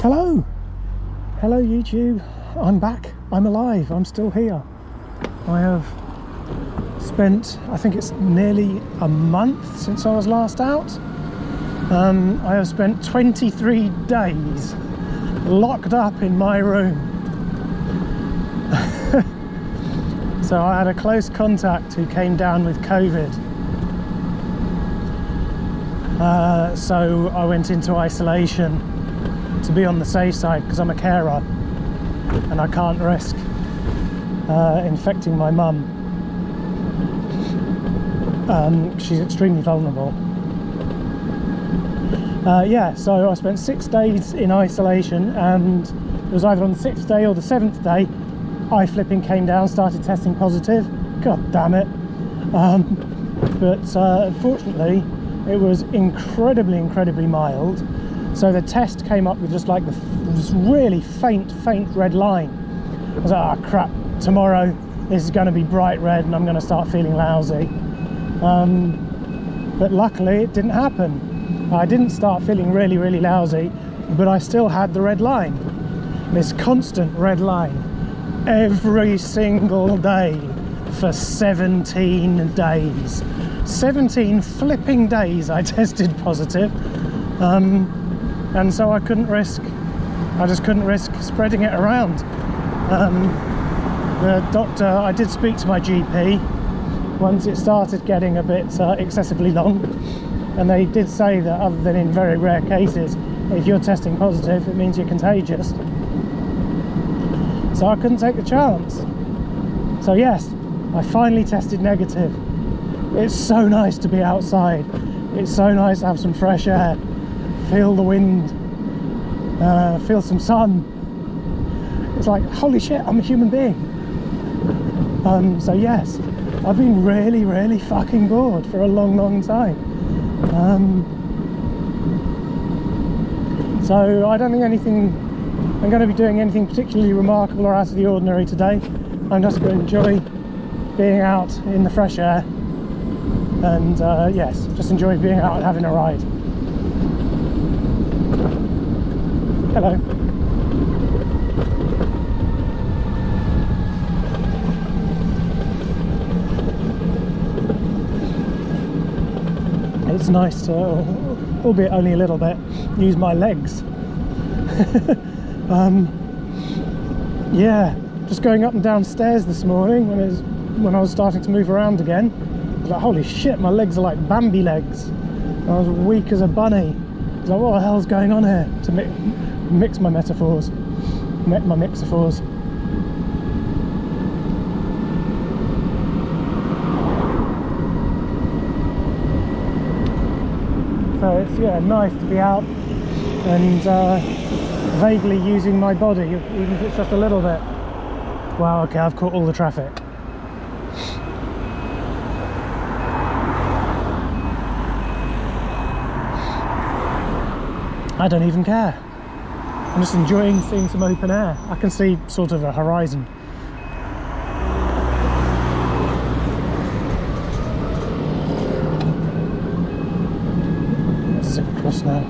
Hello! Hello YouTube, I'm back, I'm alive, I'm still here. I have spent, I think it's nearly a month since I was last out. I have spent 23 days locked up in my room. So I had a close contact who came down with COVID. So I went into isolation to be on the safe side because I'm a carer and I can't risk infecting my mum. She's extremely vulnerable. Yeah, so I spent 6 days in isolation, and it was either on the 6th day or the 7th day I flipping came down, started testing positive. God damn it. But unfortunately it was incredibly mild. So the test came up with just like this really faint red line. I was like, oh crap, tomorrow this is going to be bright red and I'm going to start feeling lousy. But luckily it didn't happen. I didn't start feeling really lousy, but I still had the red line. This constant red line every single day for 17 days. 17 flipping days I tested positive. And so I just couldn't risk spreading it around. The doctor, I did speak to my GP once it started getting a bit excessively long, and they did say that other than in very rare cases, if you're testing positive, it means you're contagious. So I couldn't take the chance. So yes, I finally tested negative. It's so nice to be outside. It's so nice to have some fresh air, feel the wind, feel some sun. It's like, holy shit, I'm a human being. So yes, I've been really fucking bored for a long time. So I don't think I'm going to be doing anything particularly remarkable or out of the ordinary today. I'm just going to enjoy being out in the fresh air, and yes, just enjoy being out and having a ride. Hello. It's nice to, albeit only a little bit, use my legs. Yeah, just going up and down stairs this morning when I was starting to move around again. I was like, holy shit, my legs are like Bambi legs. I was weak as a bunny. I was like, what the hell's going on here? To mix my metaphors, my mixophors. So it's, yeah, nice to be out and vaguely using my body, even if it's just a little bit. Wow, okay, I've caught all the traffic. I don't even care. I'm just enjoying seeing some open air. I can see sort of a horizon. Let's zip across now.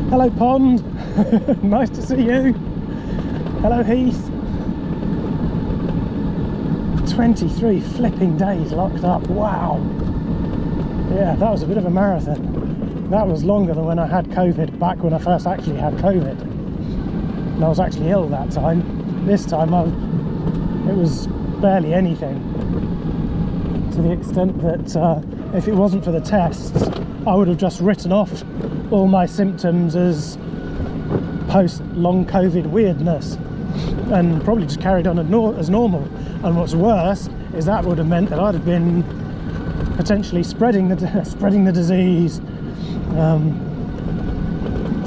Hello Pond, nice to see you. Hello Heath. 23 flipping days locked up, wow. Yeah, that was a bit of a marathon. That was longer than when I had COVID, back when I first actually had COVID. And I was actually ill that time. This time it was barely anything. To the extent that if it wasn't for the tests, I would have just written off all my symptoms as post-long COVID weirdness and probably just carried on as normal. And what's worse is that would have meant that I'd have been potentially spreading the disease,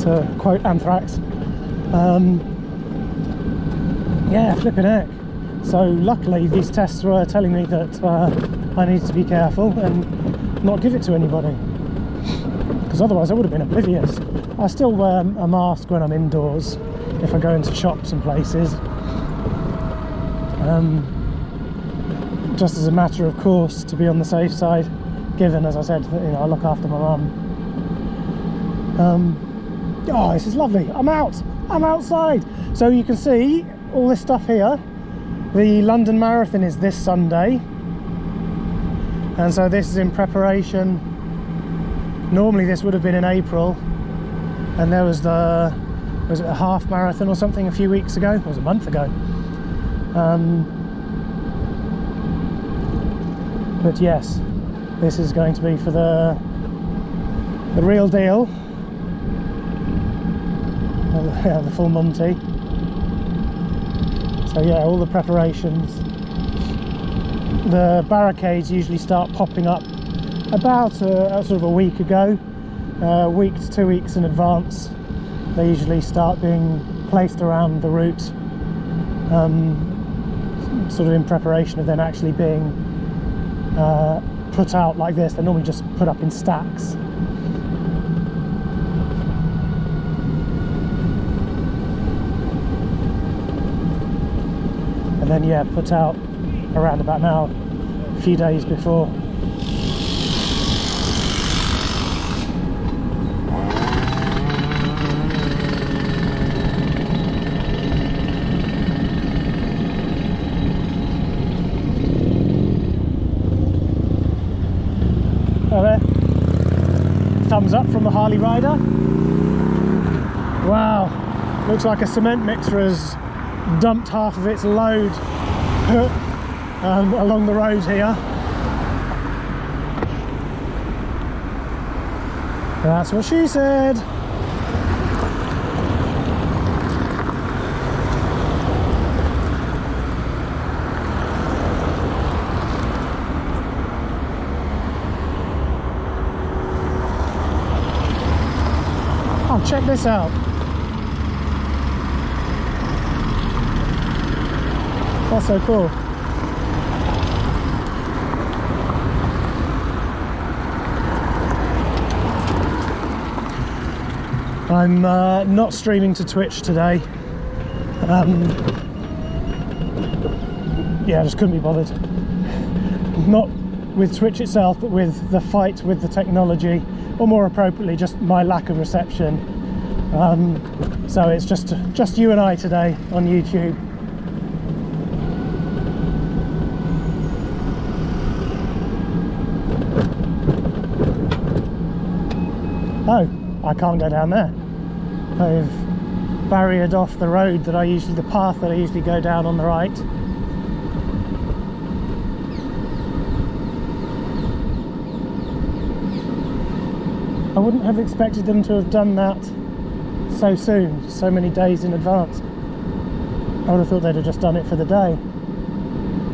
to quote Anthrax. Yeah, flipping heck. So luckily these tests were telling me that I needed to be careful and not give it to anybody, because otherwise I would have been oblivious. I still wear a mask when I'm indoors if I go into shops and places. just as a matter of course to be on the safe side, given, as I said, that, I look after my mum. Oh, this is lovely. I'm outside. So you can see all this stuff here. The London Marathon is this Sunday, and so this is in preparation. Normally this would have been in April, and there was it a half marathon or something a few weeks ago? It was a month ago. But yes, this is going to be for the real deal, the full Monty. So yeah, all the preparations. The barricades usually start popping up about sort of a week ago, week to 2 weeks in advance. They usually start being placed around the route, sort of in preparation of then actually being put out like this. They're normally just put up in stacks. And then yeah, put out around about now, a few days before. Oh, there. Thumbs up from the Harley rider. Wow, looks like a cement mixer has dumped half of its load along the road here. That's what she said. Oh, check this out. That's so cool. I'm not streaming to Twitch today. Yeah, I just couldn't be bothered. Not with Twitch itself, but with the fight with the technology, or more appropriately, just my lack of reception. So it's just you and I today on YouTube. Oh, I can't go down there. They've barriered off the road that the path that I usually go down on the right. I wouldn't have expected them to have done that so soon, so many days in advance. I would have thought they'd have just done it for the day.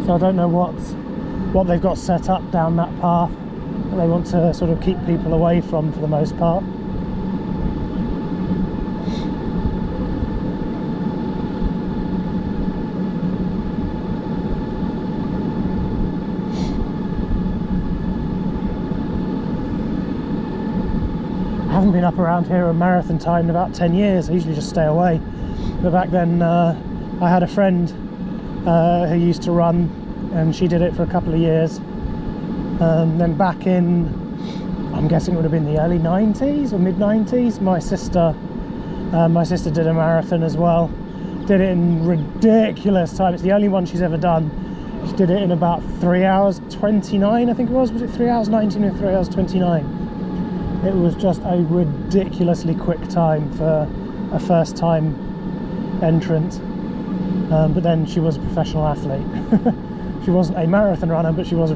So I don't know what they've got set up down that path that they want to sort of keep people away from for the most part. I haven't been up around here a marathon time in about 10 years. I usually just stay away. But back then I had a friend who used to run, and she did it for a couple of years. Then back in, I'm guessing it would have been the early 90s or mid 90s, my sister did a marathon as well. Did it in ridiculous time. It's the only one she's ever done. She did it in about 3 hours 29, I think it was it 3 hours 19 or 3 hours 29? It was just a ridiculously quick time for a first time entrant. But then she was a professional athlete. She wasn't a marathon runner, but she was a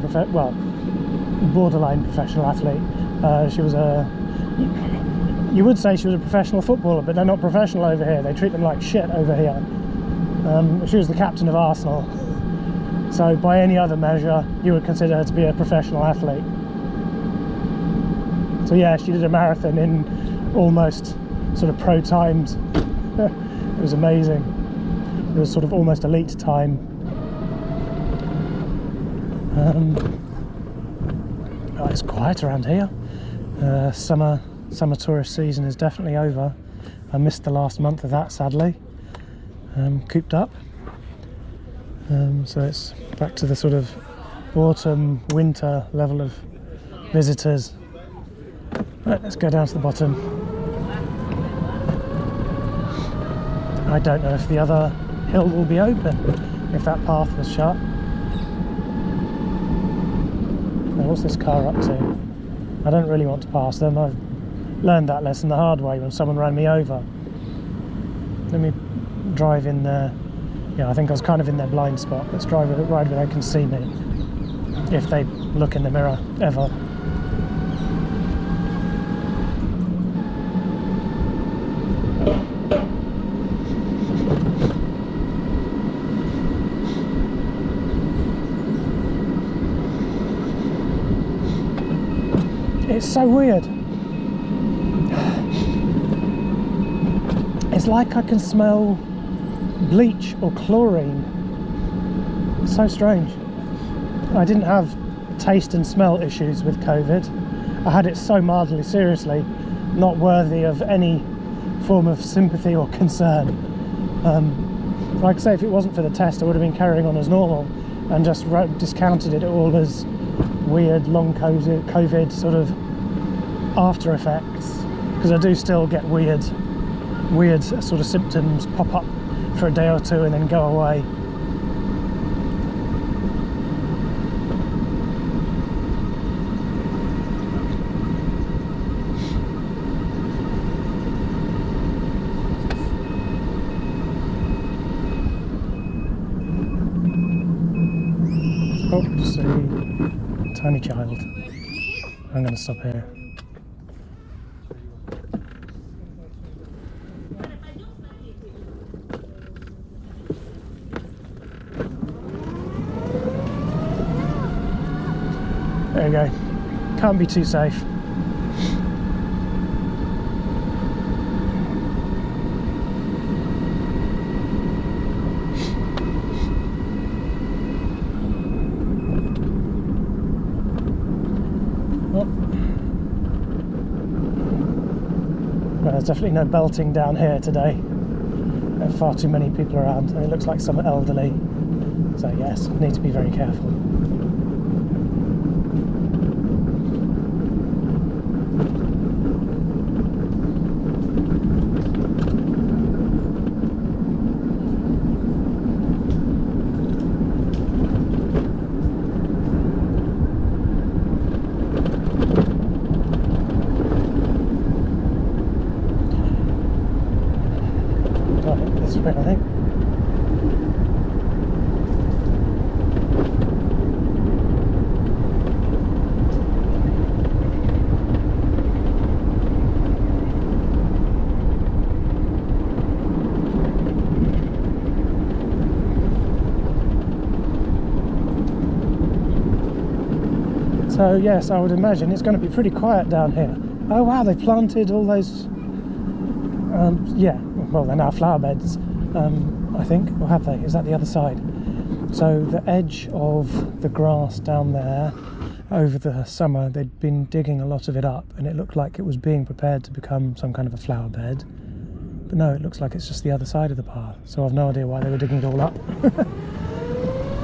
borderline professional athlete. You would say she was a professional footballer, but they're not professional over here. They treat them like shit over here. She was the captain of Arsenal, so by any other measure you would consider her to be a professional athlete. So yeah, she did a marathon in almost sort of pro times. It was amazing. It was sort of almost elite time. Oh, it's quiet around here. Summer tourist season is definitely over. I missed the last month of that, sadly. Cooped up. So it's back to the sort of autumn, winter level of visitors. Right, let's go down to the bottom. I don't know if the other hill will be open, if that path was shut. Now, what's this car up to? I don't really want to pass them. I've learned that lesson the hard way when someone ran me over. Let me drive in there. Yeah, I think I was kind of in their blind spot. Let's drive it right where they can see me, if they look in the mirror ever. It's so weird. It's like I can smell bleach or chlorine. It's so strange. I didn't have taste and smell issues with COVID. I had it so mildly seriously, not worthy of any form of sympathy or concern. Like I say, if it wasn't for the test, I would have been carrying on as normal and just discounted it all as weird long COVID sort of after effects, because I do still get weird sort of symptoms pop up for a day or two and then go away. Oh, see, tiny child. I'm going to stop here. There you go. Can't be too safe. Oh. Well, there's definitely no belting down here today. There are far too many people around, and it looks like some are elderly. So yes, need to be very careful. I think. So yes, I would imagine it's going to be pretty quiet down here. Oh wow, they planted all those yeah, well, they're now flower beds, I think, or have they? Is that the other side? So the edge of the grass down there, over the summer, they'd been digging a lot of it up, and it looked like it was being prepared to become some kind of a flower bed. But no, it looks like it's just the other side of the path, so I've no idea why they were digging it all up.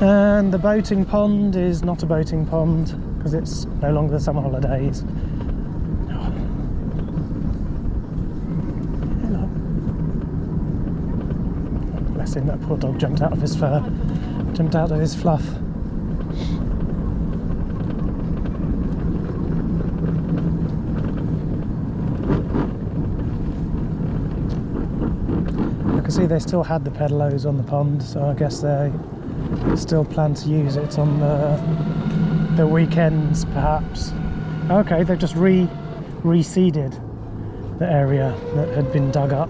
And the boating pond is not a boating pond, because it's no longer the summer holidays. Bless him, that poor dog jumped out of his fur, jumped out of his fluff. I can see they still had the pedalos on the pond, so I guess they still plan to use it on the weekends, perhaps. Okay, they've just reseeded the area that had been dug up.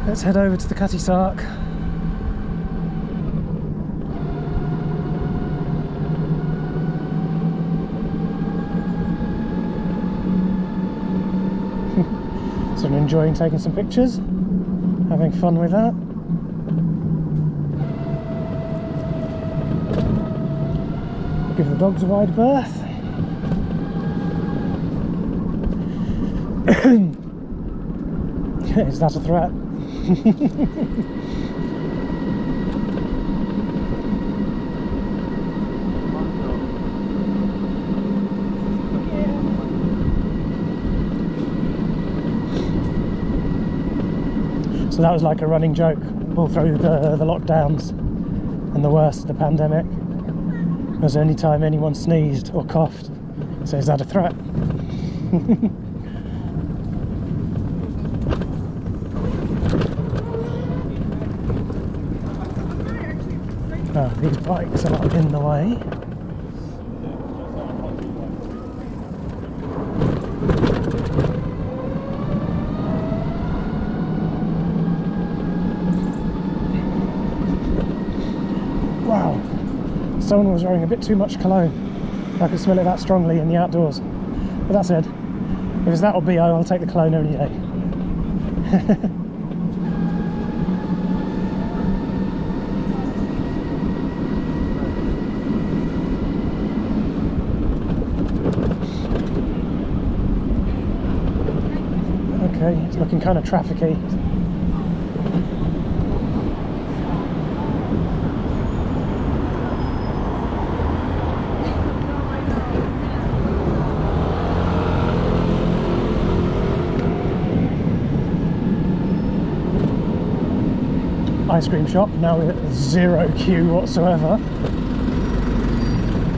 Let's head over to the Cutty Sark. So I'm enjoying taking some pictures, having fun with that. Give the dogs a wide berth. Is that a threat? So that was like a running joke all through the lockdowns and the worst of the pandemic. Was any time anyone sneezed or coughed, so is that a threat? Oh, these bikes are in the way. Wow, someone was wearing a bit too much cologne. I could smell it that strongly in the outdoors. But that said, if it's that or BO, I'll take the cologne any day. Okay, it's looking kind of trafficy. Ice cream shop, now with zero queue whatsoever.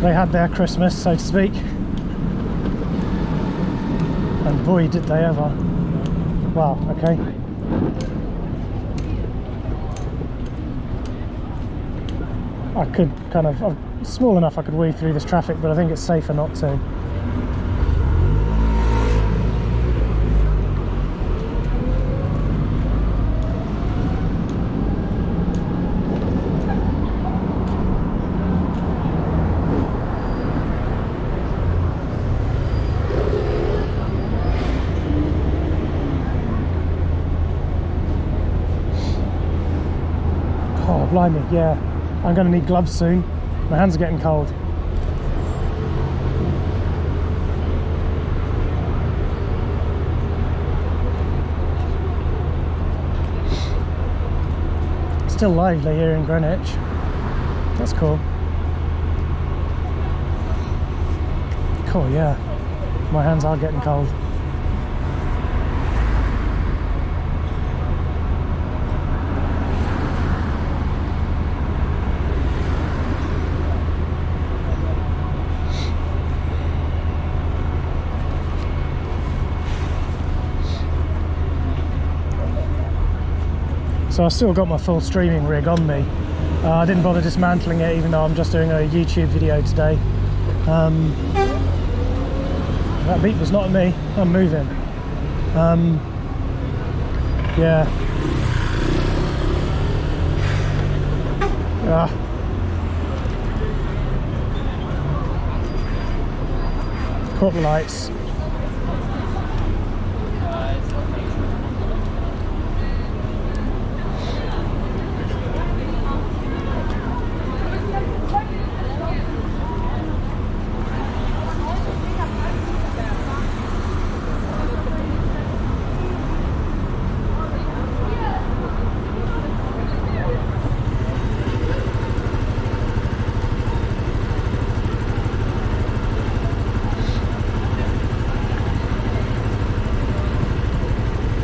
They had their Christmas, so to speak. And boy did they ever. Wow, okay. I could kind of, I'm small enough I could weave through this traffic, but I think it's safer not to. Oh, blimey, yeah. I'm going to need gloves soon. My hands are getting cold. Still lively here in Greenwich. That's cool. Cool, yeah. My hands are getting cold. So I've still got my full streaming rig on me. I didn't bother dismantling it, even though I'm just doing a YouTube video today. That beep was not at me, I'm moving. Yeah. Caught the lights.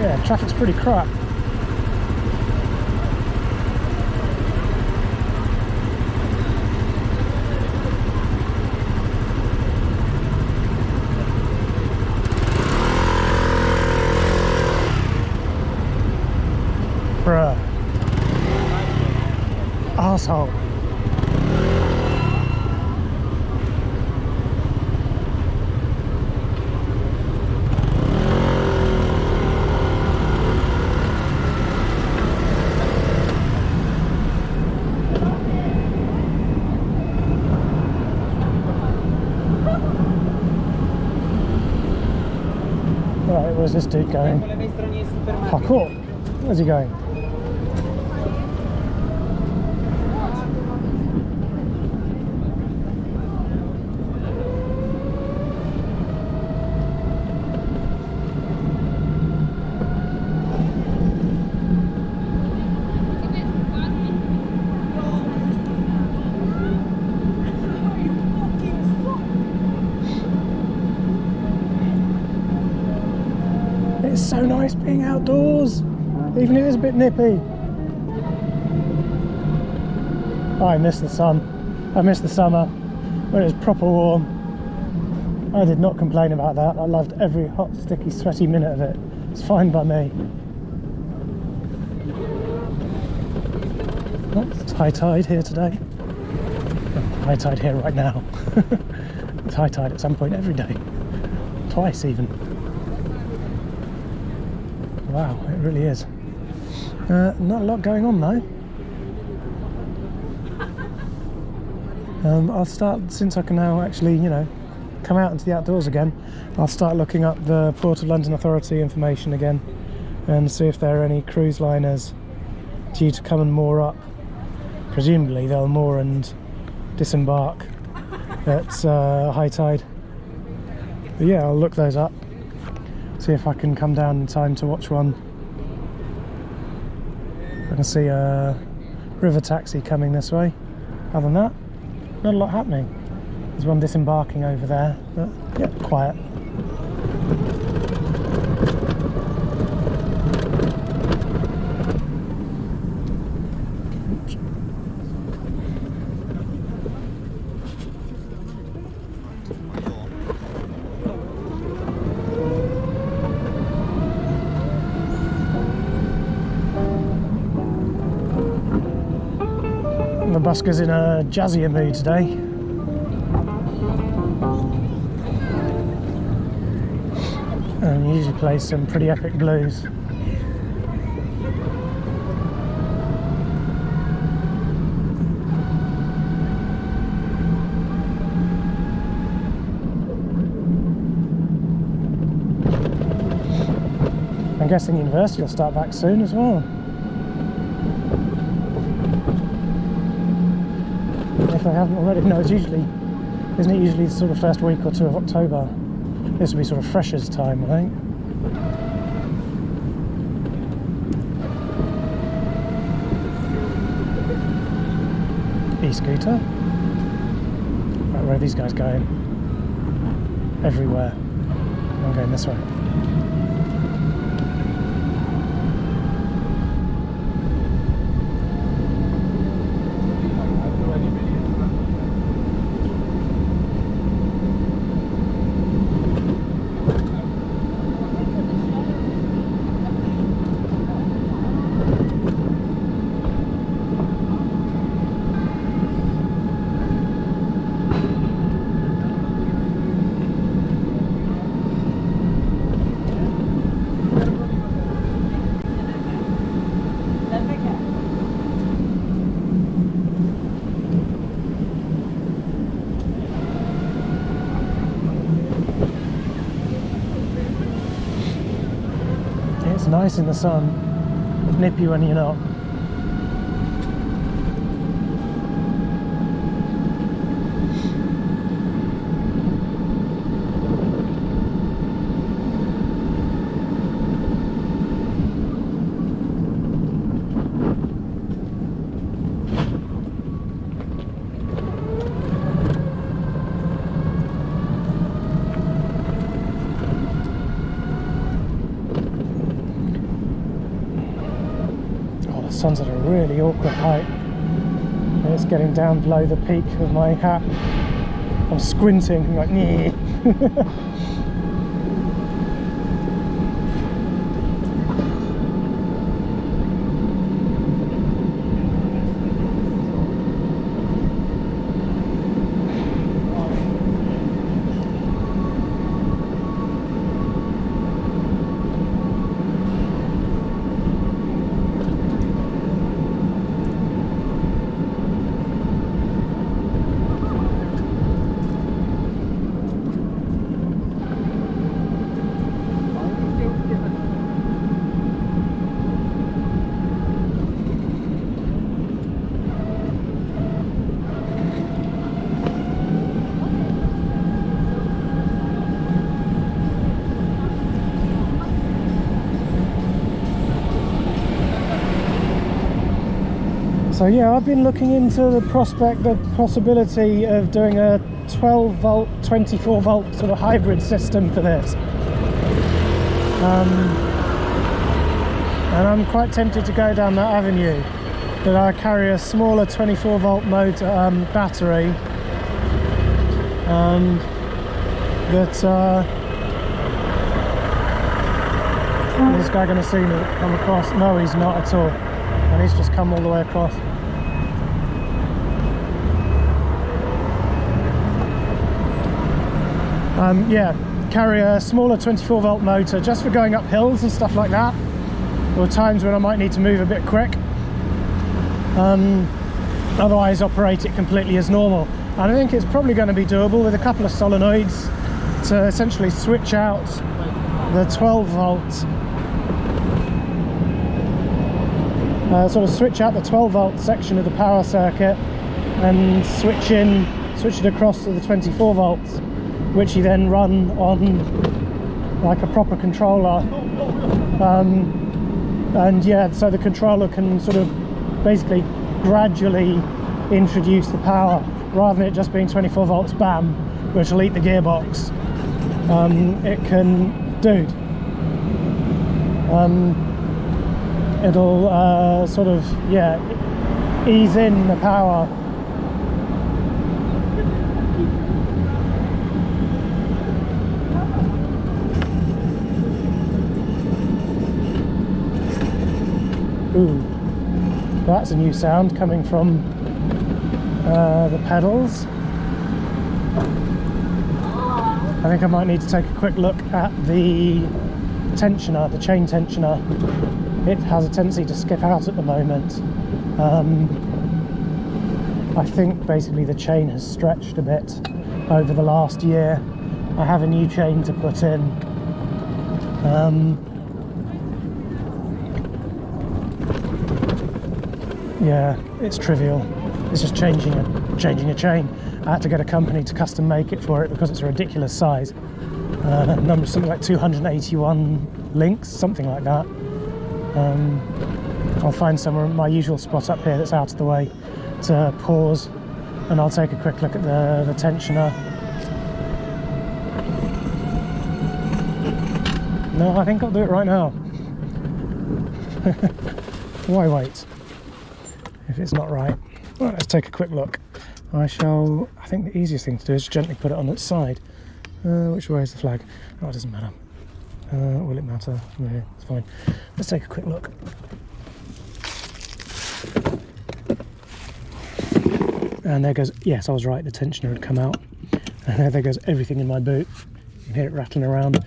Yeah, traffic's pretty crap. Bruh. Arsehole. Right, where's this dude going? Parkour. Where's he going? It's so nice being outdoors, even if it's a bit nippy. Oh, I miss the sun. I miss the summer when it was proper warm. I did not complain about that. I loved every hot, sticky, sweaty minute of it. It's fine by me. Oh, it's high tide here today. Oh, high tide here right now. It's high tide at some point every day. Twice even. Wow, it really is. Not a lot going on though. I'll start, since I can now actually, you know, come out into the outdoors again, I'll start looking up the Port of London Authority information again and see if there are any cruise liners due to come and moor up. Presumably they'll moor and disembark at high tide. But yeah, I'll look those up. See if I can come down in time to watch one. I can see a river taxi coming this way. Other than that, not a lot happening. There's one disembarking over there, but yeah, quiet. The busker's in a jazzier mood today. And he usually plays some pretty epic blues. I'm guessing university will start back soon as well. If I haven't already, no, it's usually, isn't it usually the sort of first week or two of October? This will be sort of freshers time, I think. E-scooter. Right, where are these guys going? Everywhere. I'm going this way. It's nice in the sun, nippy when you're not. The sun's at a really awkward height. It's getting down below the peak of my hat. I'm squinting, I'm like, nee. So yeah, I've been looking into the possibility of doing a 12 volt, 24 volt sort of hybrid system for this. And I'm quite tempted to go down that avenue, that I carry a smaller 24 volt motor battery, is this guy going to see me come across? No, he's not at all, and he's just come all the way across. Yeah, carry a smaller 24 volt motor just for going up hills and stuff like that, or times when I might need to move a bit quick. Otherwise operate it completely as normal. And I think it's probably going to be doable with a couple of solenoids to essentially switch out the 12 volt, sort of switch out the 12 volt section of the power circuit and switch it across to the 24 volts, which you then run on like a proper controller. And yeah, so the controller can sort of basically gradually introduce the power, rather than it just being 24 volts bam, which will eat the gearbox. It can, dude, it'll sort of, yeah, ease in the power. Ooh, that's a new sound coming from the pedals. I think I might need to take a quick look at the tensioner, the chain tensioner. It has a tendency to skip out at the moment. I think basically the chain has stretched a bit over the last year. I have a new chain to put in. Yeah, it's trivial. It's just changing a chain. I had to get a company to custom make it for it because it's a ridiculous size. Number something like 281 links, something like that. I'll find somewhere, my usual spot up here that's out of the way, to pause, and I'll take a quick look at the tensioner. No, I think I'll do it right now. Why wait if it's not right? Right, let's take a quick look. I think the easiest thing to do is gently put it on its side. Which way is the flag? Oh, it doesn't matter. Will it matter? No, it's fine. Let's take a quick look. And there goes, yes, I was right, the tensioner had come out. And there goes everything in my boot. You can hear it rattling around.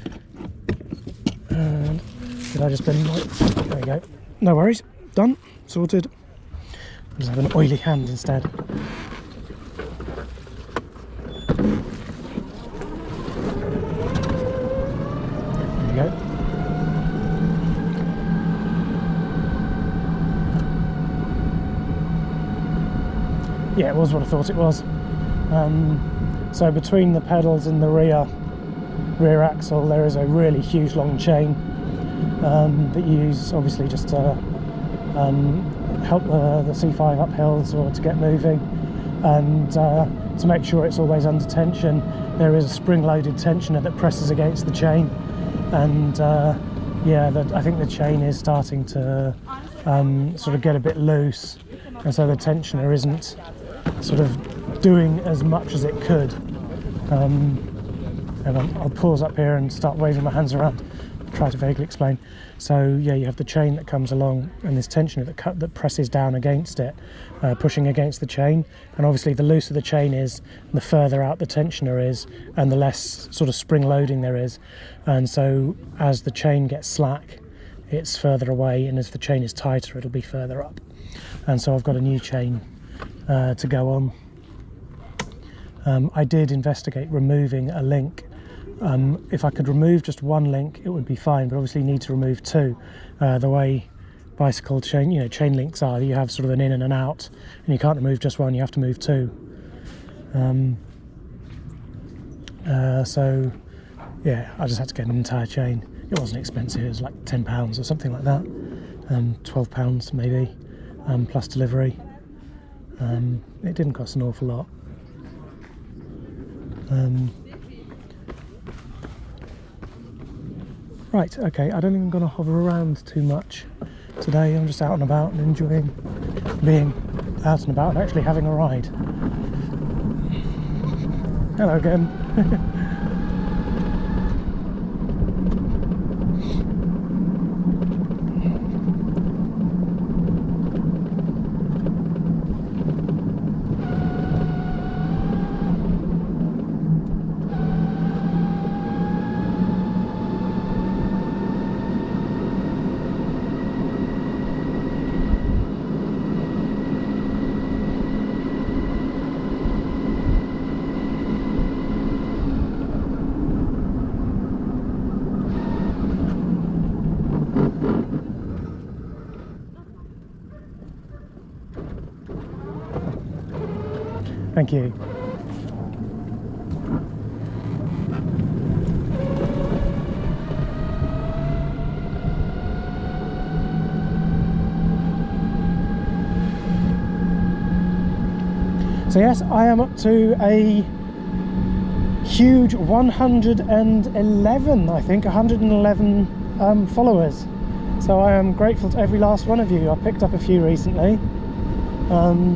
And did I just bend my... There we go. No worries. Done. Sorted. I'll just have an oily hand instead. There we go. Yeah, it was what I thought it was. So between the pedals and the rear axle, there is a really huge long chain that you use obviously just to help the C5 up hills or to get moving, and to make sure it's always under tension. There is a spring-loaded tensioner that presses against the chain, and yeah, I think the chain is starting to sort of get a bit loose, and so the tensioner isn't sort of doing as much as it could. And I'll pause up here and start waving my hands around, try to vaguely explain. So yeah, you have the chain that comes along and this tensioner that presses down against it, pushing against the chain, and obviously the looser the chain is, the further out the tensioner is, and the less sort of spring loading there is. And so as the chain gets slack, it's further away, and as the chain is tighter, it'll be further up. And so I've got a new chain to go on. I did investigate removing a link. If I could remove just one link, it would be fine, but obviously you need to remove two. The way bicycle chain links are, you have sort of an in and an out, and you can't remove just one, you have to move two. So yeah, I just had to get an entire chain. It wasn't expensive, it was like £10 or something like that, £12 maybe, plus delivery. It didn't cost an awful lot. Right, okay, I don't think I'm going to hover around too much today. I'm just out and about and enjoying being out and about and actually having a ride. Hello again. Thank you. So yes, I am up to a huge 111, I think, 111 followers. So I am grateful to every last one of you. I picked up a few recently.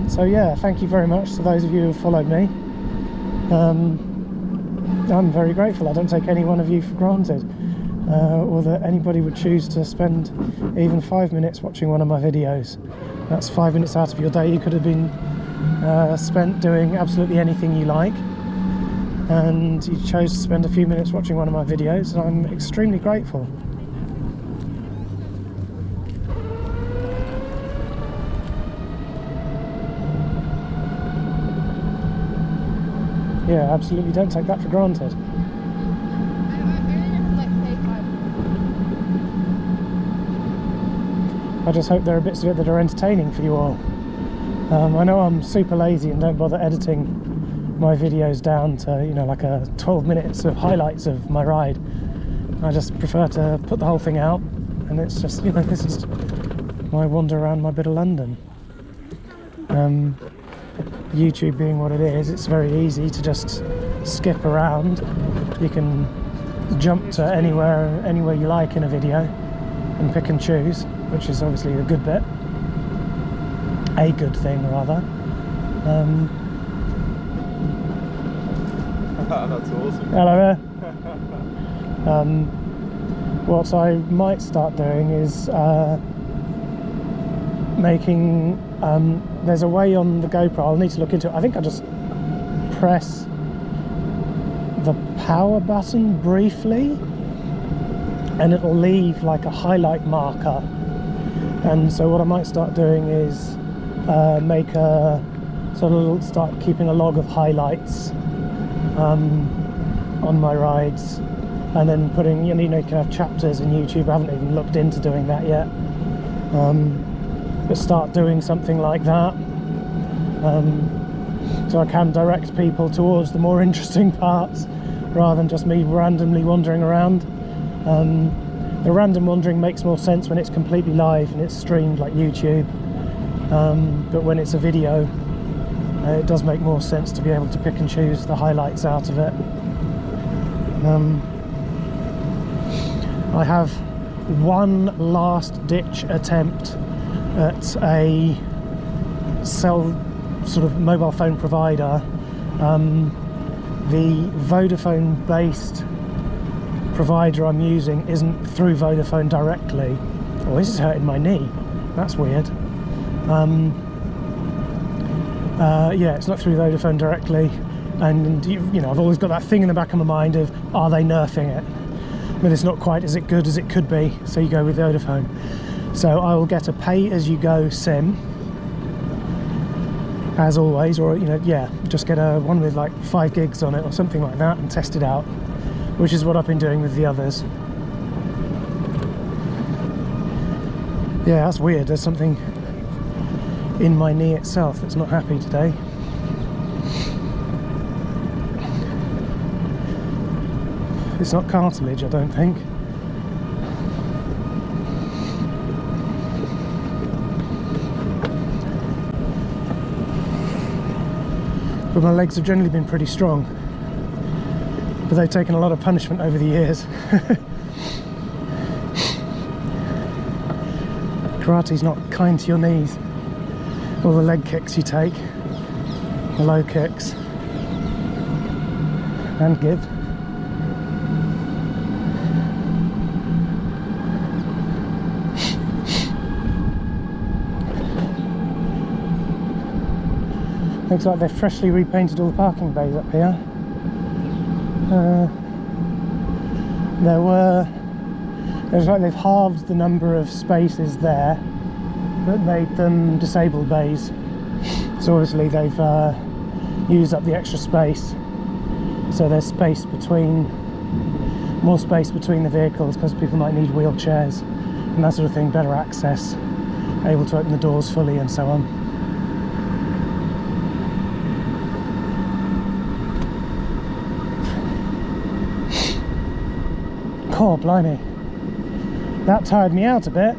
So yeah, thank you very much to those of you who have followed me. I'm very grateful. I don't take any one of you for granted, or that anybody would choose to spend even 5 minutes watching one of my videos. That's 5 minutes out of your day you could have been spent doing absolutely anything you like, and you chose to spend a few minutes watching one of my videos, and I'm extremely grateful. Yeah, absolutely don't take that for granted. I just hope there are bits of it that are entertaining for you all. I know I'm super lazy and don't bother editing my videos down to, you know, like 12 minutes of highlights of my ride. I just prefer to put the whole thing out, and it's just, you know, this is my wander around my bit of London. YouTube being what it is, it's very easy to just skip around. You can jump to anywhere you like in a video and pick and choose, which is obviously a good bit. A good thing, rather. That's awesome. Hello there. What I might start doing is making there's a way on the GoPro, I'll need to look into it. I think I just press the power button briefly and it'll leave like a highlight marker, and so what I might start doing is make a sort of start keeping a log of highlights on my rides, and then putting, you know, you can have chapters in YouTube. I haven't even looked into doing that yet, but start doing something like that, so I can direct people towards the more interesting parts rather than just me randomly wandering around. The random wandering makes more sense when it's completely live and it's streamed like YouTube, but when it's a video, it does make more sense to be able to pick and choose the highlights out of it. I have one last ditch attempt at a sort of mobile phone provider. The Vodafone based provider I'm using isn't through Vodafone directly. Oh, this is hurting my knee, that's weird. Yeah, it's not through Vodafone directly, and you know, I've always got that thing in the back of my mind of, are they nerfing it? But it's not quite as good as it could be, so you go with Vodafone. So I will get a pay-as-you-go SIM, as always, or, you know, yeah, just get a one with like 5 gigs on it or something like that and test it out, which is what I've been doing with the others. Yeah, that's weird. There's something in my knee itself that's not happy today. It's not cartilage, I don't think. but my legs have generally been pretty strong. But they've taken a lot of punishment over the years. Karate's not kind to your knees. All the leg kicks you take, the low kicks, and give. Looks like they've freshly repainted all the parking bays up here. Looks like they've halved the number of spaces there, but made them disabled bays. So obviously they've used up the extra space. So there's space between, more space between the vehicles because people might need wheelchairs and that sort of thing, better access, able to open the doors fully and so on. Oh, blimey. That tired me out a bit.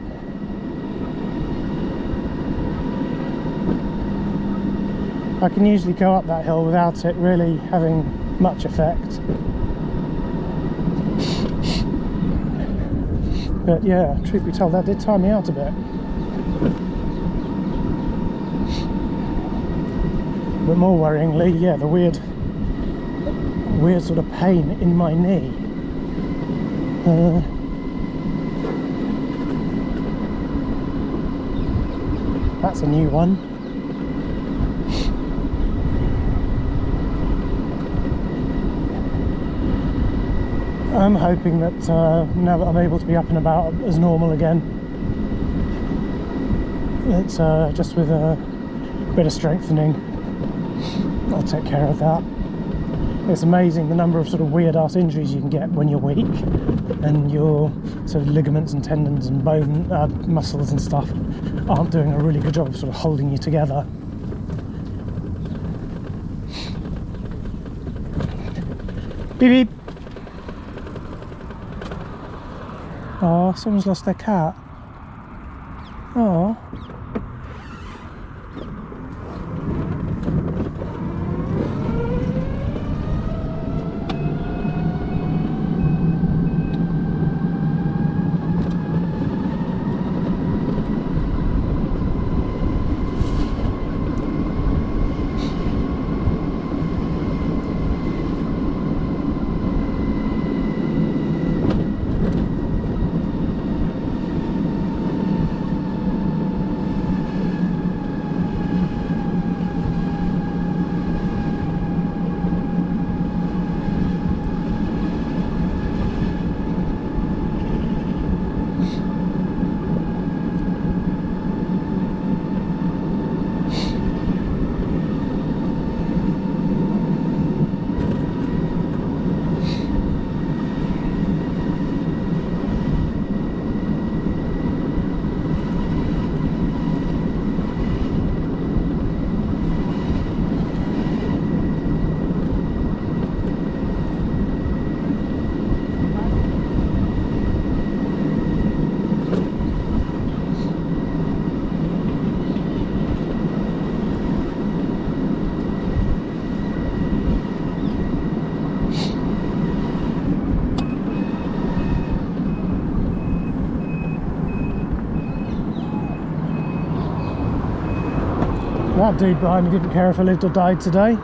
I can usually go up that hill without it really having much effect. But yeah, truth be told, that did tire me out a bit. But more worryingly, yeah, the weird sort of pain in my knee. That's a new one. I'm hoping that now that I'm able to be up and about as normal again, it's just with a bit of strengthening, I'll take care of that. It's amazing the number of sort of weird ass injuries you can get when you're weak and your sort of ligaments and tendons and bone muscles and stuff aren't doing a really good job of sort of holding you together. Beep beep. Oh, someone's lost their cat. Oh. That dude behind me didn't care if I lived or died today.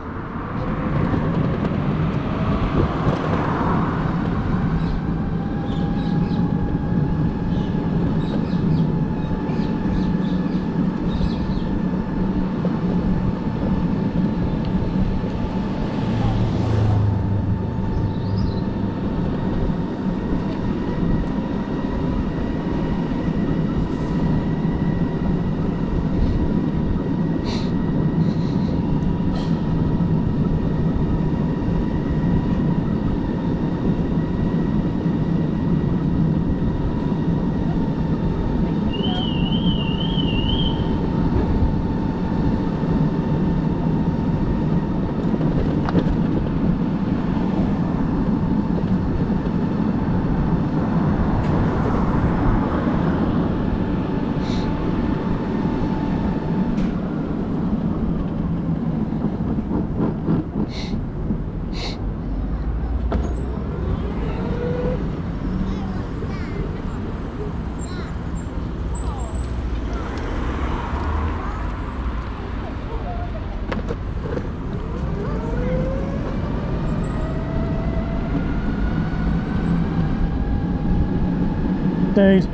dude.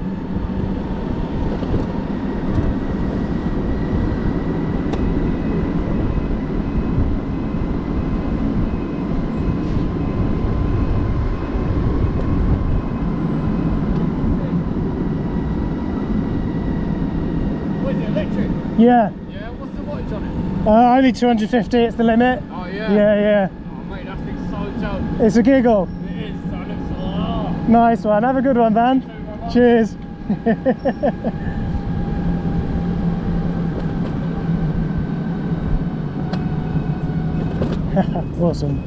What is it, electric? Yeah. Yeah, what's the wattage on it? Only 250, it's the limit. Oh yeah? Yeah. Oh mate, that thing's so dope. It's a giggle. It is, that looks oh. Nice one. Have a good one, Dan. Cheers. Awesome.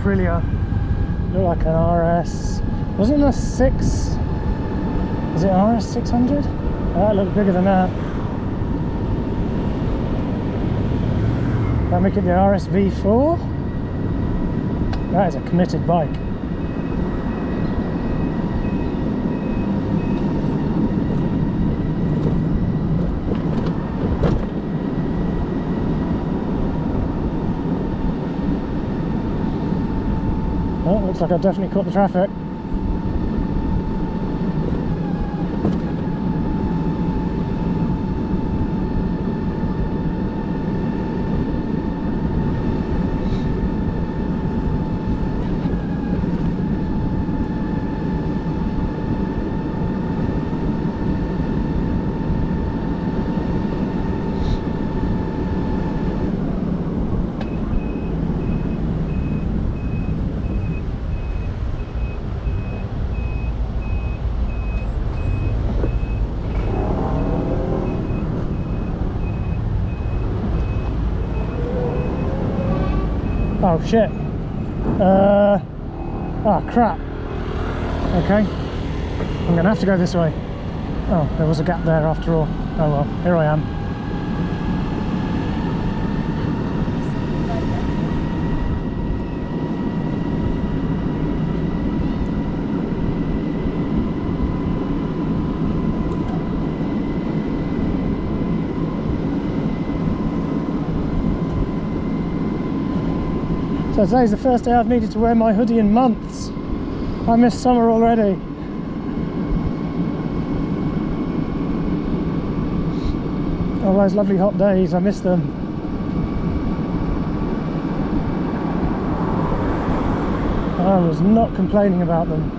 Aprilia. Looked like an RS. Wasn't it a 6? Is it RS 600? That looked bigger than that. That make it the RS V4? That is a committed bike. Oh, looks like I've definitely caught the traffic. Oh shit. Ah, crap. Okay. I'm gonna have to go this way. Oh, there was a gap there after all. Oh well, here I am. So today's the first day I've needed to wear my hoodie in months. I miss summer already. All those lovely hot days, I miss them. I was not complaining about them.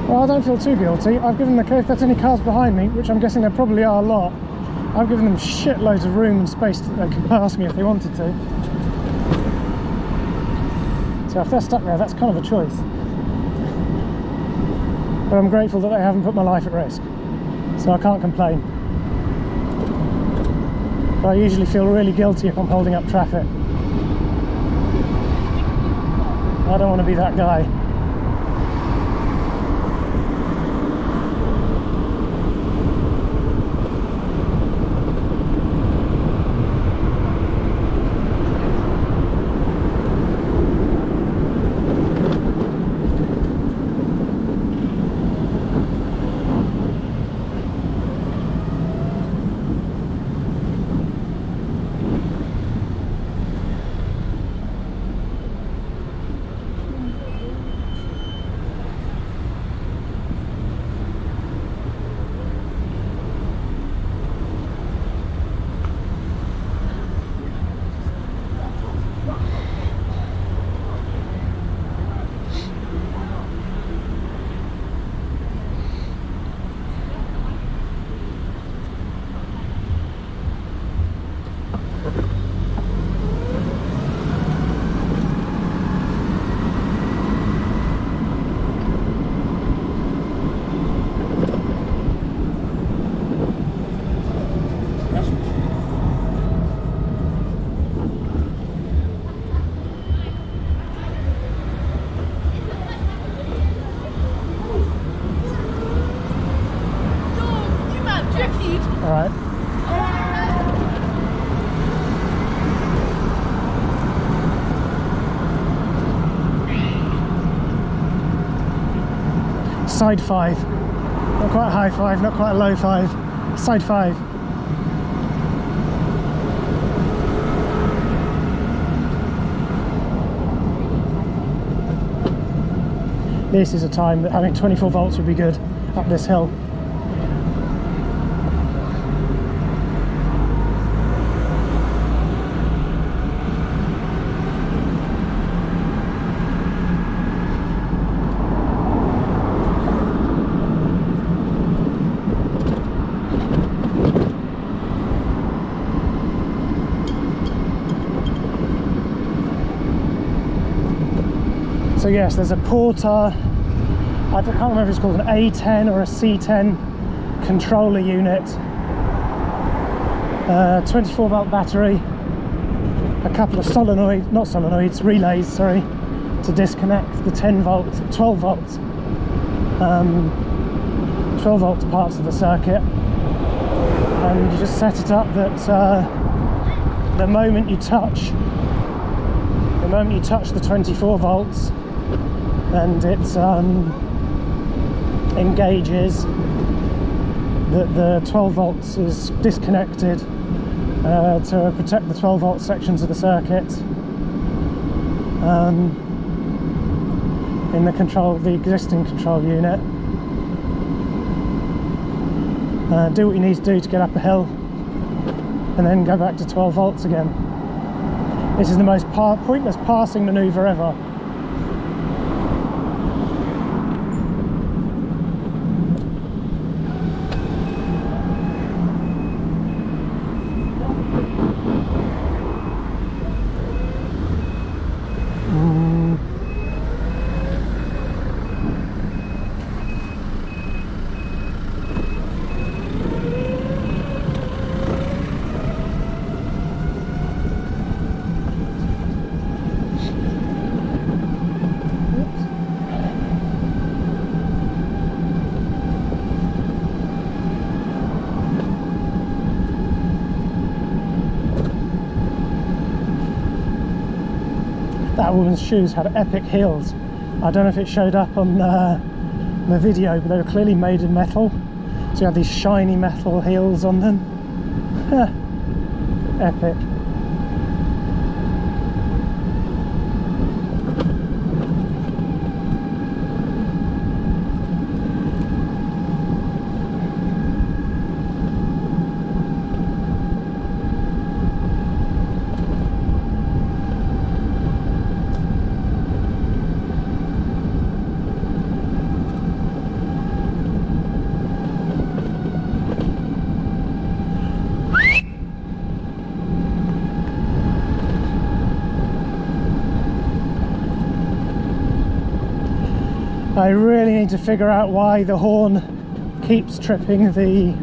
Well, I don't feel too guilty. I've given the, if there's any cars behind me, which I'm guessing there probably are a lot, I've given them shitloads of room and space that they could pass me if they wanted to. So if they're stuck there, that's kind of a choice. But I'm grateful that they haven't put my life at risk, so I can't complain. But I usually feel really guilty if I'm holding up traffic. I don't want to be that guy. Alright. Side 5. Not quite a high 5, not quite a low 5. Side 5. This is a time that having 24 volts would be good up this hill. So yes, there's a Porter, I can't remember if it's called an A10 or a C10 controller unit, 24 volt battery, a couple of relays, sorry, to disconnect the 12 volt parts of the circuit, and you just set it up that the moment you touch the 24 volts and it engages, that the 12 volts is disconnected to protect the 12 volt sections of the circuit in the existing control unit. Do what you need to do to get up a hill and then go back to 12 volts again. This is the most pointless passing manoeuvre ever. That woman's shoes had epic heels. I don't know if it showed up on the video, but they were clearly made of metal. So you had these shiny metal heels on them. Epic. I really need to figure out why the horn keeps tripping the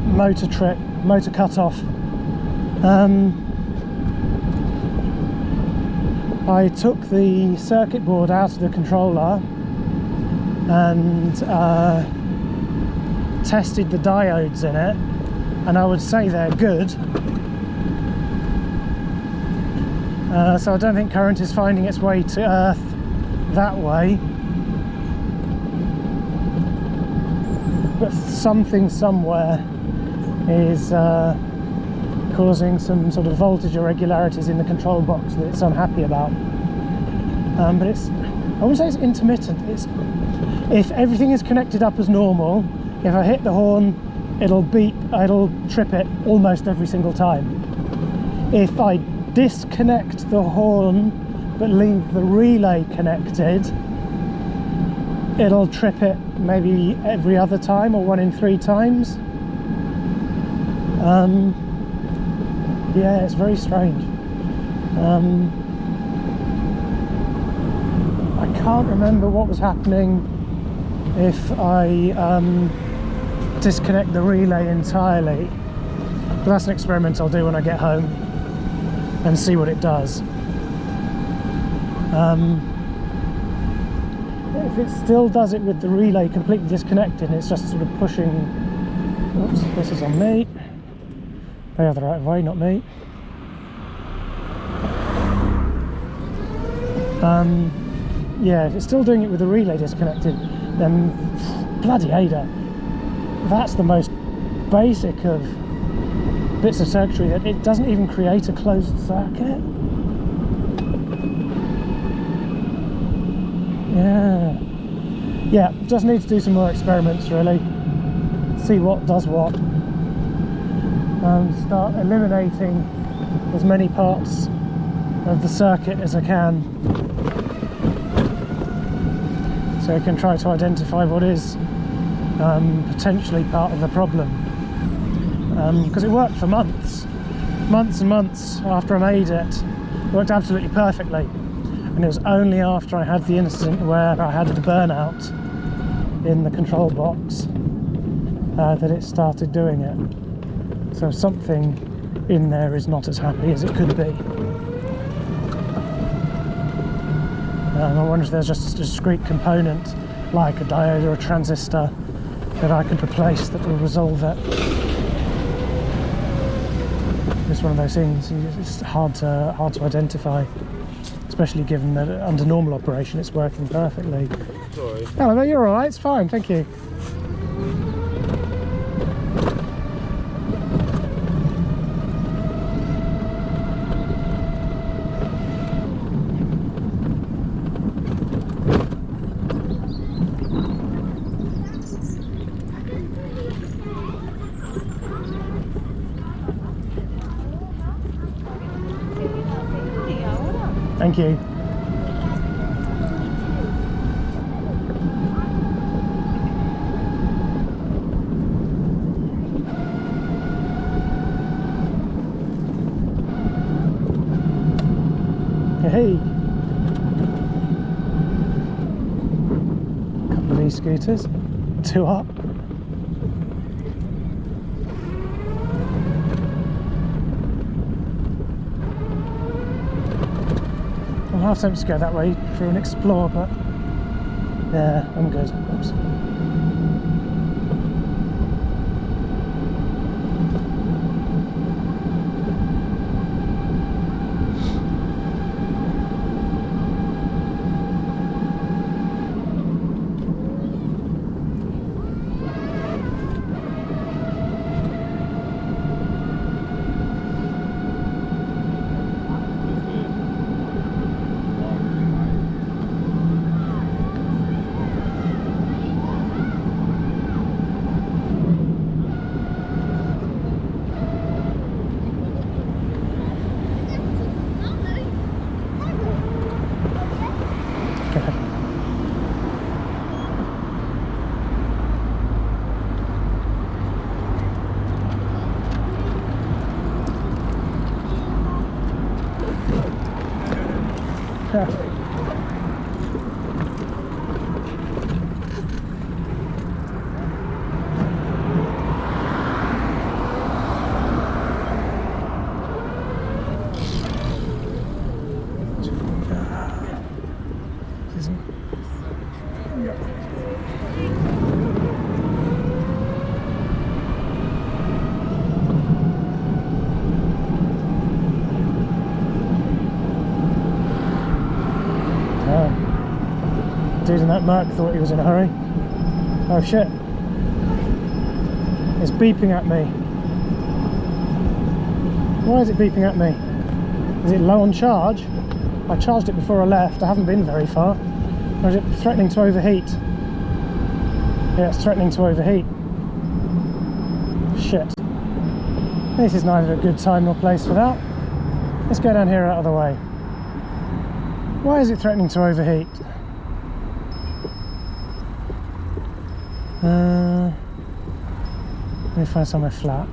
motor cutoff. I took the circuit board out of the controller and tested the diodes in it, and I would say they're good. So I don't think current is finding its way to earth that way, but something somewhere is causing some sort of voltage irregularities in the control box that it's unhappy about. But it's, I wouldn't say it's intermittent. It's, if everything is connected up as normal, if I hit the horn, it'll beep, it'll trip it almost every single time. If I disconnect the horn but leave the relay connected, it'll trip it maybe every other time, or 1 in 3 times. Yeah, it's very strange. I can't remember what was happening if I disconnect the relay entirely, but that's an experiment I'll do when I get home and see what it does. If it still does it with the relay completely disconnected and it's just sort of pushing, oops, this is on me, they are the right way, not me. Yeah, if it's still doing it with the relay disconnected, then bloody Ada, that's the most basic of bits of circuitry that it doesn't even create a closed circuit. Yeah, just need to do some more experiments really, see what does what, and start eliminating as many parts of the circuit as I can, so I can try to identify what is potentially part of the problem, because it worked for months and months after I made it. It worked absolutely perfectly. And it was only after I had the incident where I had the burnout in the control box that it started doing it. So something in there is not as happy as it could be. I wonder if there's just a discrete component like a diode or a transistor that I could replace that will resolve it. It's one of those things, it's hard to identify, especially given that under normal operation it's working perfectly. Sorry. Hello, you're alright, it's fine, thank you. Thank you. Hey, couple of e-scooters, 2 up. I'm half tempted to go that way for an explore, but yeah, I'm good. Oops. Dude in that Merc thought he was in a hurry. Oh shit. It's beeping at me. Why is it beeping at me? Is it low on charge? I charged it before I left. I haven't been very far. Or is it threatening to overheat? Yeah, it's threatening to overheat. Shit. This is neither a good time nor place for that. Let's go down here out of the way. Why is it threatening to overheat? Let me find somewhere flat.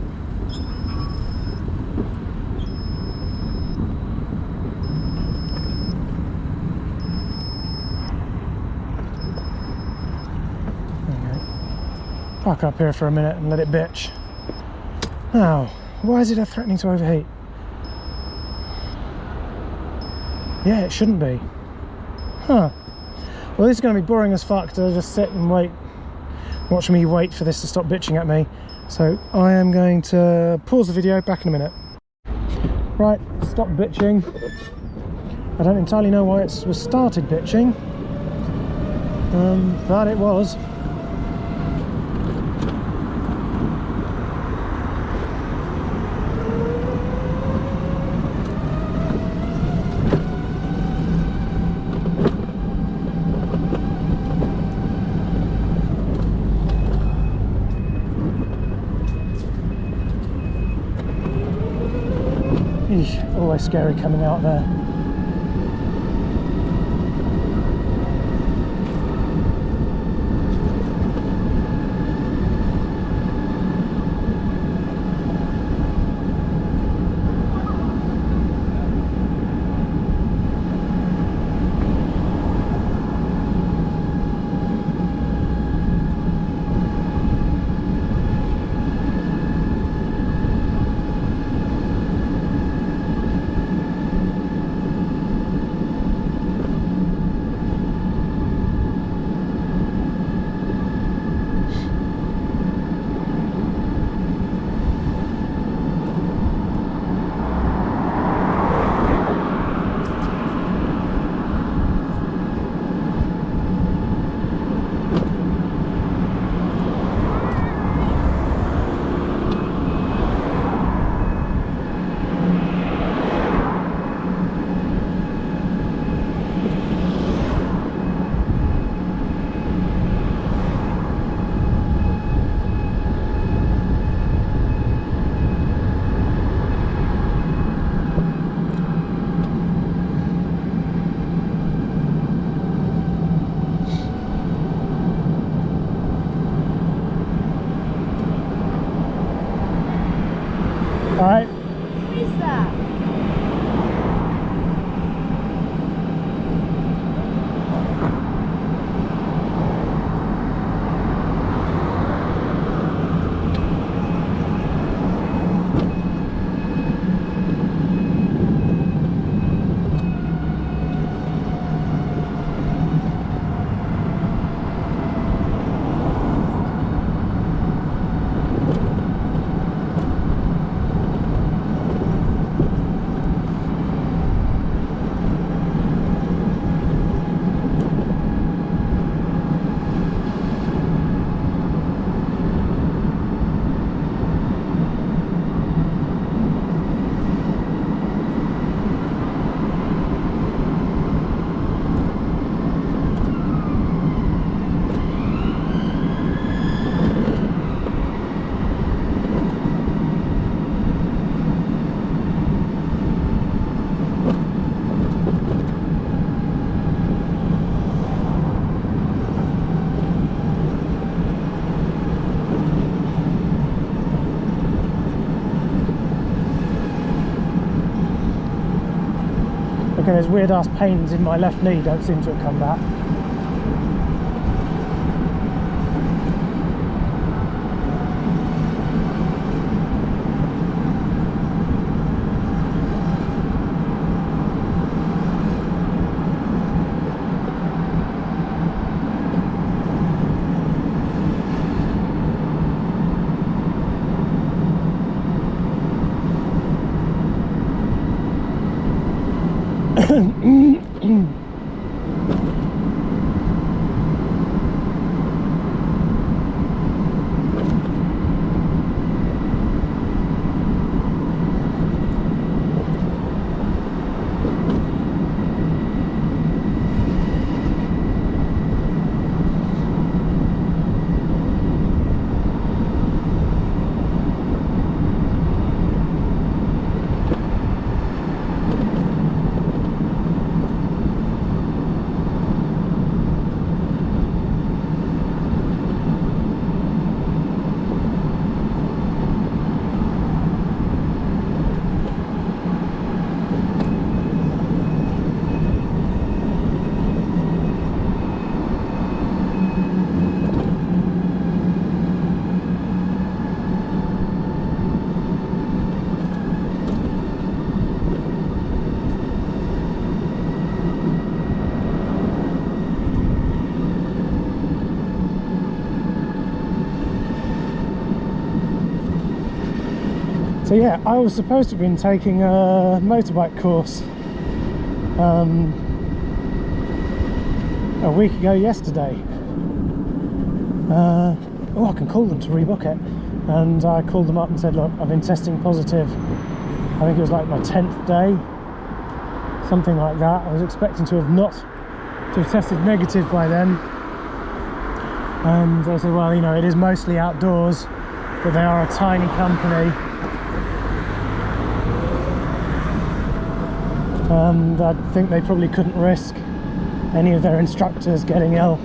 Okay. Park up here for a minute and let it bitch. Now, why is it threatening to overheat? Yeah, it shouldn't be. Huh. Well, this is going to be boring as fuck to just sit and wait. Watch me wait for this to stop bitching at me. So I am going to pause the video, back in a minute. Right, stop bitching. I don't entirely know why it was started bitching, but it was. Eesh, always scary coming out there. All right. What is that? Okay, there's weird ass pains in my left knee, don't seem to have come back. So yeah, I was supposed to have been taking a motorbike course a week ago yesterday. Oh, I can call them to rebook it. And I called them up and said, look, I've been testing positive. I think it was like my 10th day, something like that. I was expecting to have tested negative by then. And they said, well, you know, it is mostly outdoors, but they are a tiny company. And I think they probably couldn't risk any of their instructors getting ill,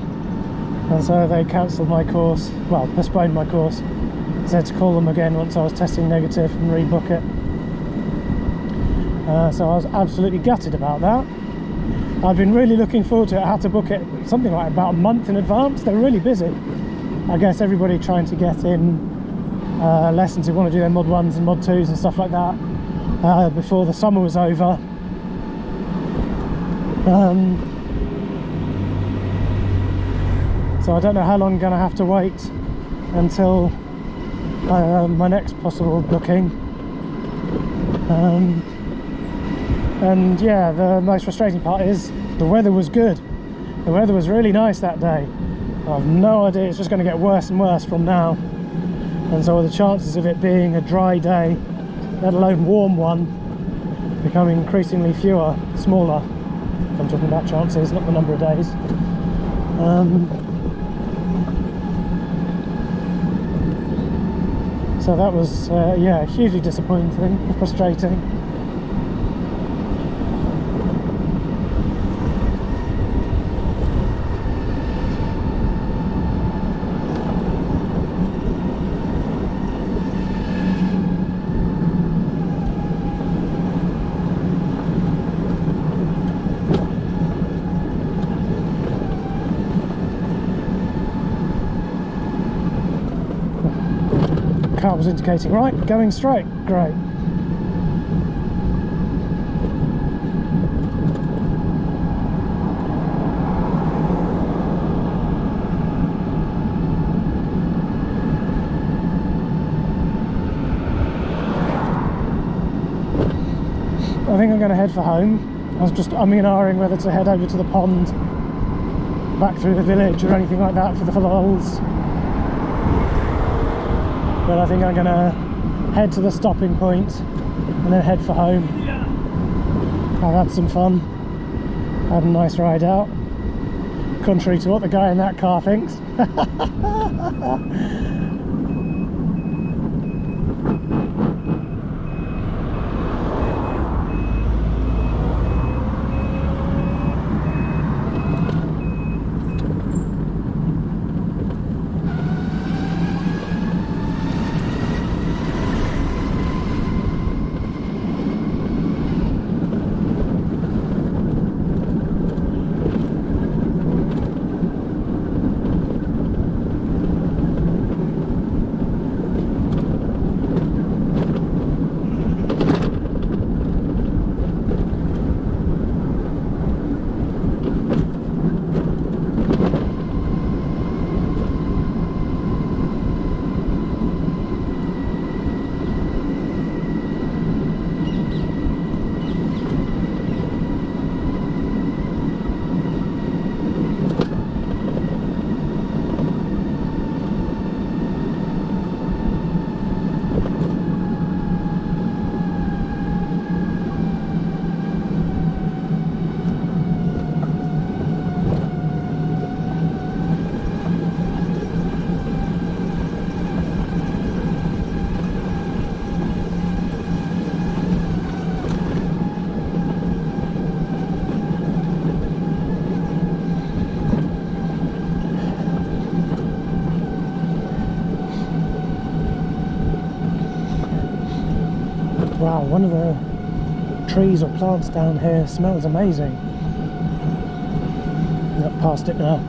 and so they cancelled my course, well, postponed my course. Said to call them again once I was testing negative and rebook it. So I was absolutely gutted about that. I've been really looking forward to it. I had to book it something like about a month in advance. They're really busy. I guess everybody trying to get in lessons who want to do their mod 1s and mod 2s and stuff like that before the summer was over. So I don't know how long I'm going to have to wait until my next possible booking. And yeah, the most frustrating part is the weather was good. The weather was really nice that day. I've no idea, it's just going to get worse and worse from now. And so the chances of it being a dry day, let alone warm one, becoming increasingly smaller. I'm talking about chances, not the number of days. So that was, yeah, hugely disappointing, frustrating. was indicating right, going straight, great. I think I'm going to head for home. I was just umming and ahhing whether to head over to the pond, back through the village or anything like that for the lulls. But I think I'm going to head to the stopping point and then head for home. I've had some fun, had a nice ride out, contrary to what the guy in that car thinks. Wow, one of the trees or plants down here smells amazing. Yep, past it now.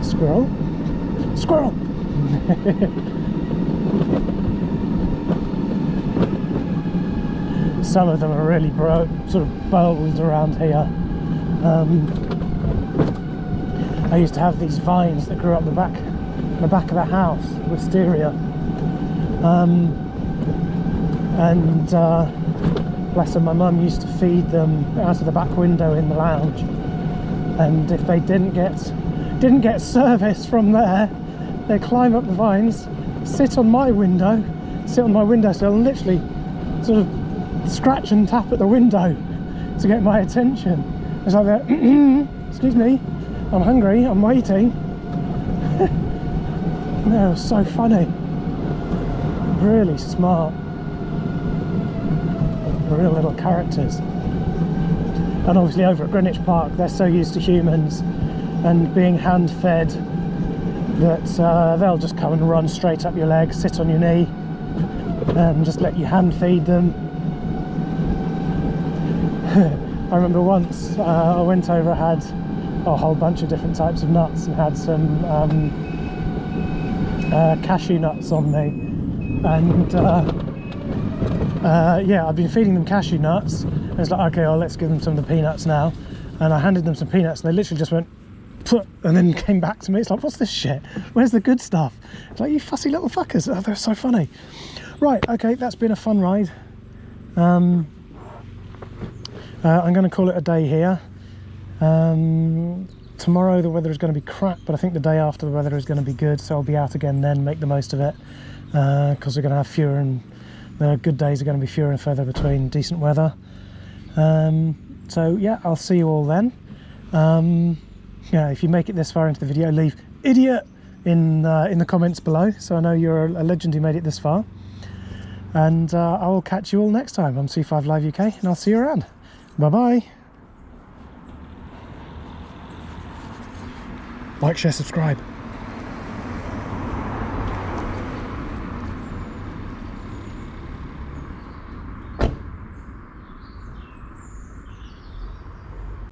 Squirrel? Squirrel! Some of them are really sort of bold around here. I used to have these vines that grew up the back of the house, wisteria, and bless them, my mum used to feed them out of the back window in the lounge, and if they didn't get service from there, they'd climb up the vines, sit on my windowsill and literally sort of scratch and tap at the window to get my attention. It's like that, excuse me, I'm hungry, I'm waiting. No, it was so funny. Really smart. Real little characters. And obviously over at Greenwich Park, they're so used to humans and being hand fed that they'll just come and run straight up your leg, sit on your knee, and just let you hand feed them. I remember once I went over, had a whole bunch of different types of nuts and had some cashew nuts on me, and yeah, I've been feeding them cashew nuts, and it's like, okay, well, let's give them some of the peanuts now. And I handed them some peanuts and they literally just went put, and then came back to me. It's like, what's this shit? Where's the good stuff? It's like, you fussy little fuckers. Oh, they're so funny. Right, okay, that's been a fun ride. I'm going to call it a day here. Tomorrow the weather is going to be crap, but I think the day after the weather is going to be good, so I'll be out again then, make the most of it, because we're going to have fewer, and the good days are going to be fewer and further between decent weather. So yeah, I'll see you all then. Yeah, if you make it this far into the video, leave idiot in the comments below, so I know you're a legend who made it this far. And I will catch you all next time. I'm C5 Live UK, and I'll see you around. Bye bye. Like, share, subscribe.